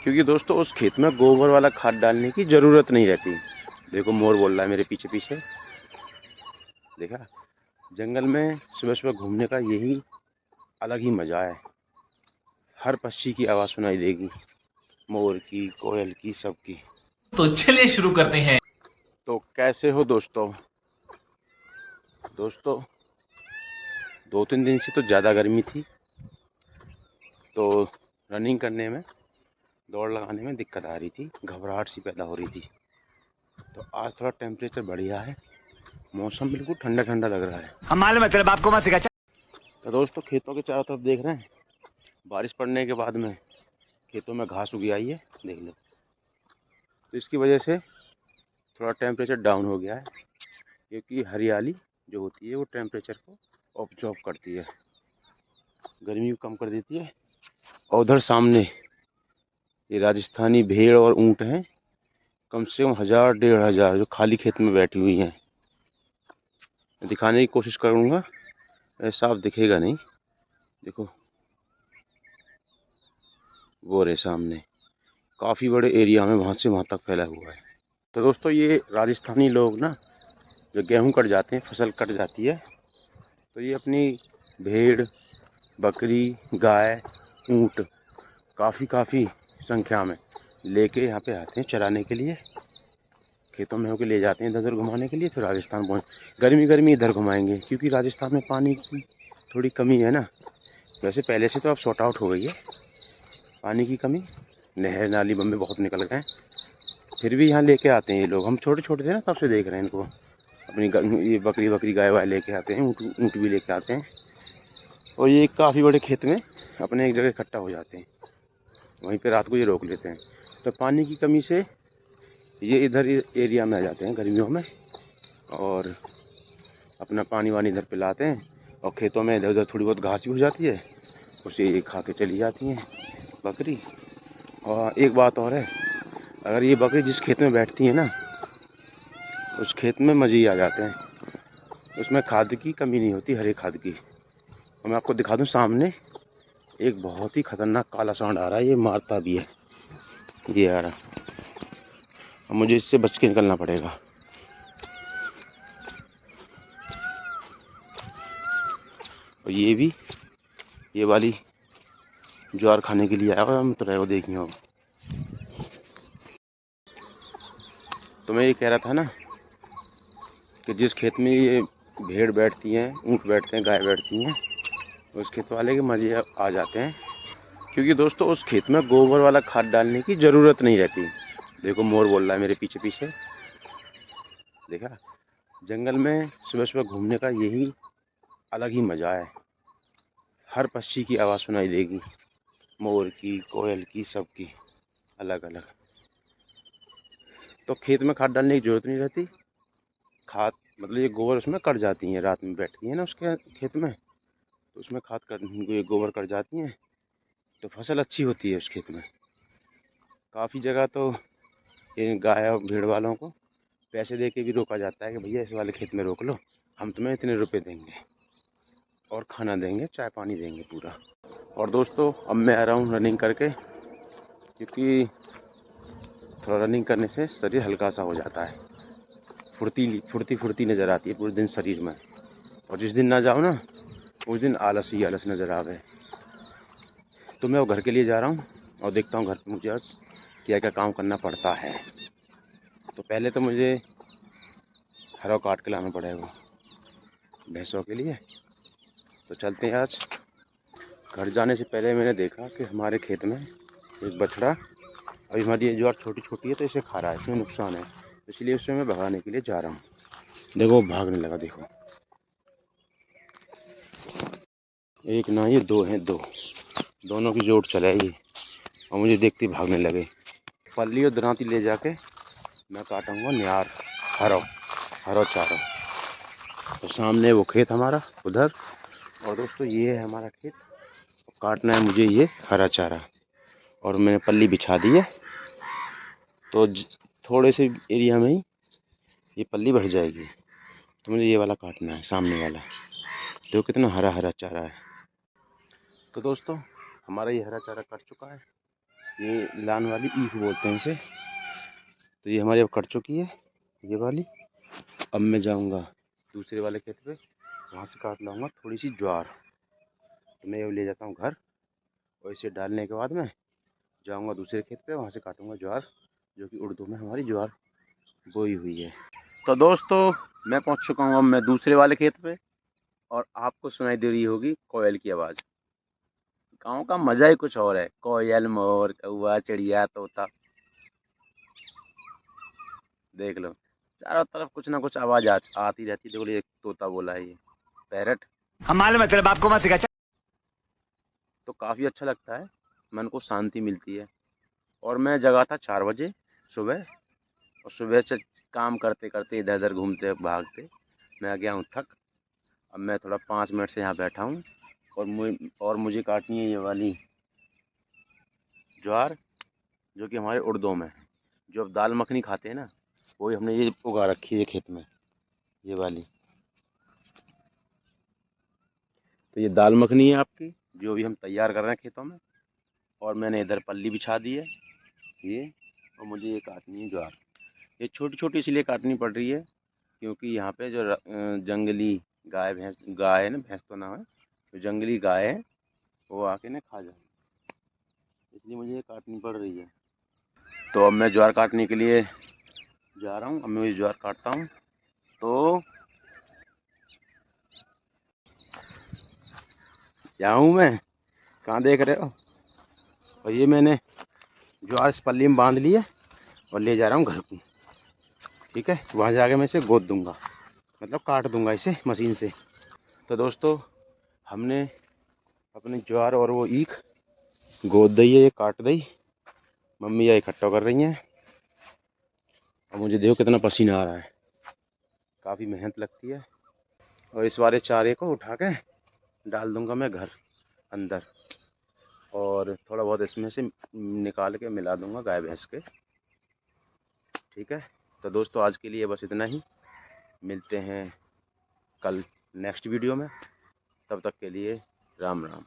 क्योंकि दोस्तों उस खेत में गोबर वाला खाद डालने की ज़रूरत नहीं रहती। देखो मोर बोल रहा है मेरे पीछे पीछे, देखा। जंगल में सुबह सुबह घूमने का यही अलग ही मज़ा है। हर पक्षी की आवाज़ सुनाई देगी, मोर की, कोयल की, सबकी। तो चलिए शुरू करते हैं। तो कैसे हो दोस्तों? दोस्तों 2-3 दिन से तो ज़्यादा गर्मी थी, तो रनिंग करने में, दौड़ लगाने में दिक्कत आ रही थी, घबराहट सी पैदा हो रही थी। तो आज थोड़ा टेम्परेचर बढ़िया है, मौसम बिल्कुल ठंडा ठंडा लग रहा है। हम मालूम है तेरे बाप को मत सिखा। तो दोस्तों खेतों के चारों तरफ देख रहे हैं, बारिश पड़ने के बाद में खेतों में घास उगी आई है, देख लो। तो इसकी वजह से थोड़ा टेम्परेचर डाउन हो गया है, क्योंकि हरियाली जो होती है वो टेम्परेचर को ऑब्जॉर्व करती है, गर्मी को कम कर देती है। और उधर सामने ये राजस्थानी भेड़ और ऊँट हैं, कम से कम 1000-1500 जो खाली खेत में बैठी हुई हैं। दिखाने की कोशिश करूँगा, साफ दिखेगा नहीं। देखो वो रहे सामने, काफ़ी बड़े एरिया में वहाँ से वहाँ तक फैला हुआ है। तो दोस्तों ये राजस्थानी लोग ना, जो गेहूँ कट जाते हैं, फसल कट जाती है, तो ये अपनी भेड़, बकरी, गाय, ऊँट काफ़ी संख्या में लेके यहाँ पे आते हैं चराने के लिए। खेतों में होके ले जाते हैं इधर उधर घुमाने के लिए, फिर राजस्थान पहुँच गर्मी इधर घुमाएंगे, क्योंकि राजस्थान में पानी की थोड़ी कमी है ना। वैसे पहले से तो अब सॉर्ट आउट हो गई है पानी की कमी, नहर नाली बम्बे बहुत निकल गए हैं, फिर भी यहाँ लेके आते हैं ये लोग। हम छोटे छोटे थे ना तब से देख रहे हैं इनको, अपनी ये बकरी गाय वाय लेके आते हैं, ऊँट भी लेके आते हैं। और ये काफ़ी बड़े खेत में अपने एक जगह इकट्ठा हो जाते हैं, वहीं पे रात को ये रोक लेते हैं। तो पानी की कमी से ये इधर एरिया में आ जाते हैं गर्मियों में, और अपना पानी वानी इधर पिलाते हैं। और खेतों में इधर उधर थोड़ी बहुत घास भी हो जाती है, उसे ये खा के चली जाती हैं बकरी। और एक बात और है, अगर ये बकरी जिस खेत में बैठती है ना, उस खेत में मज़े ही आ जाते हैं। उसमें खाद की कमी नहीं होती, हरे खाद की। और मैं आपको दिखा दूँ, सामने एक बहुत ही खतरनाक काला सांड आ रहा है, ये मारता भी है, ये आ रहा। अब मुझे इससे बच के निकलना पड़ेगा। और ये वाली ज्वार खाने के लिए आया हुआ, हम तो रहेगा देखिए। हो तो मैं ये कह रहा था ना कि जिस खेत में ये भेड़ बैठती हैं, ऊँट बैठते हैं, गाय बैठती हैं, उस खेत वाले के मज़े आ जाते हैं, क्योंकि दोस्तों उस खेत में गोबर वाला खाद डालने की ज़रूरत नहीं रहती। देखो मोर बोल रहा है मेरे पीछे पीछे, देखा। जंगल में सुबह सुबह घूमने का यही अलग ही मज़ा है। हर पक्षी की आवाज़ सुनाई देगी, मोर की, कोयल की, सबकी अलग अलग। तो खेत में खाद डालने की ज़रूरत नहीं रहती। खाद मतलब ये गोबर उसमें कट जाती हैं, रात में बैठती हैं ना उसके खेत में, तो उसमें खाद कर, ये गोबर कट जाती हैं, तो फसल अच्छी होती है उस खेत में। काफ़ी जगह तो ये गाय और भेड़ वालों को पैसे दे के भी रोका जाता है कि भैया इस वाले खेत में रोक लो, हम तुम्हें इतने रुपए देंगे और खाना देंगे, चाय पानी देंगे पूरा। और दोस्तों अब मैं आ रहा हूँ रनिंग करके, क्योंकि थोड़ा रनिंग करने से शरीर हल्का सा हो जाता है, फुर्ती नज़र आती है पूरे दिन शरीर में। और जिस दिन ना जाओ ना, उस दिन आलस ही आलस नज़र आवे। तो मैं वो घर के लिए जा रहा हूँ, और देखता हूँ घर पे मुझे आज क्या क्या काम करना पड़ता है। तो पहले तो मुझे हरा काट के लाना पड़ेगा भैंसों के लिए। तो चलते हैं आज। घर जाने से पहले मैंने देखा कि हमारे खेत में एक बछड़ा, अभी हमारी ये ज्वार छोटी छोटी है तो इसे खा रहा है, इसमें नुकसान है, इसलिए उसे मैं भगाने के लिए जा रहा हूँ। देखो भागने लगा, देखो एक ना, ये दो हैं, दोनों की जोड़ चला है ये, और मुझे देखते ही भागने लगे। पल्ली और दरांती ले जाके मैं काटूंगा न्यार, हरो चारो। तो सामने वो खेत हमारा उधर, और दोस्तों ये है हमारा खेत, काटना है मुझे ये हरा चारा। और मैंने पल्ली बिछा दी है, तो थोड़े से एरिया में ही ये पल्ली बढ़ जाएगी। तो मुझे ये वाला काटना है, सामने वाला, जो कितना हरा हरा चारा है। तो दोस्तों हमारा ये हरा चारा कट चुका है, ये लान वाली ईख बोलते हैं इसे। तो ये हमारी अब कट चुकी है ये वाली। अब मैं जाऊंगा दूसरे वाले खेत पे, वहाँ से काट लाऊंगा थोड़ी सी ज्वार। तो मैं ये ले जाता हूँ घर, और इसे डालने के बाद मैं जाऊंगा दूसरे खेत पे, वहाँ से काटूंगा ज्वार, जो कि उर्दू में हमारी ज्वार बोई हुई है। तो दोस्तों मैं पहुँच चुका हूँ अब मैं दूसरे वाले खेत पे, और आपको सुनाई दे रही होगी कोयल की आवाज़। गाँव का मज़ा ही कुछ और है। कोयल, मोर, कौवा, चिड़िया, तोता, देख लो चारों तरफ कुछ ना कुछ आवाज़ आती रहती है। देखो ये तोता बोला है, ये पैरट। हम मालूम है तेरे बाप को मत सिखा। तो काफ़ी अच्छा लगता है, मन को शांति मिलती है। और मैं जगा था 4 बजे सुबह, और सुबह से काम करते करते इधर उधर घूमते भागते मैं आ गया हूँ थक। अब मैं थोड़ा 5 मिनट से यहाँ बैठा हूँ, और मुझे काटनी है ये वाली ज्वार, जो कि हमारे उड़दों में जो अब दाल मखनी खाते हैं ना, वही हमने ये उगा रखी है खेत में, ये वाली। तो ये दाल मखनी है आपकी, जो भी हम तैयार कर रहे हैं खेतों में। और मैंने इधर पल्ली बिछा दी है ये, और मुझे ये काटनी है ज्वार। ये छोटी छोटी इसलिए काटनी पड़ रही है क्योंकि यहाँ पे जो जंगली गाय है ना, भैंस तो ना है, जो जंगली गाय है वो आके ना खा जाए, इसलिए मुझे ये काटनी पड़ रही है। तो अब मैं ज्वार काटने के लिए जा रहा हूँ। अब मैं ज्वार काटता हूँ। तो यहाँ हूँ मैं, कहाँ देख रहे हो। और ये मैंने ज्वार इस पल्ली में बांध ली है, और ले जा रहा हूँ घर को। ठीक है, वहाँ जाके मैं इसे गोद दूंगा, मतलब काट दूंगा इसे मशीन से। तो दोस्तों हमने अपने ज्वार और वो ईख गोद दी है, ये काट दी। मम्मी ये इकट्ठा कर रही हैं, और मुझे देखो कितना पसीना आ रहा है, काफ़ी मेहनत लगती है। और इस वाले चारे को उठा के डाल दूंगा मैं घर अंदर, और थोड़ा बहुत इसमें से निकाल के मिला दूंगा गाय भैंस के। ठीक है, तो दोस्तों आज के लिए बस इतना ही। मिलते हैं कल नेक्स्ट वीडियो में, तब तक के लिए राम राम।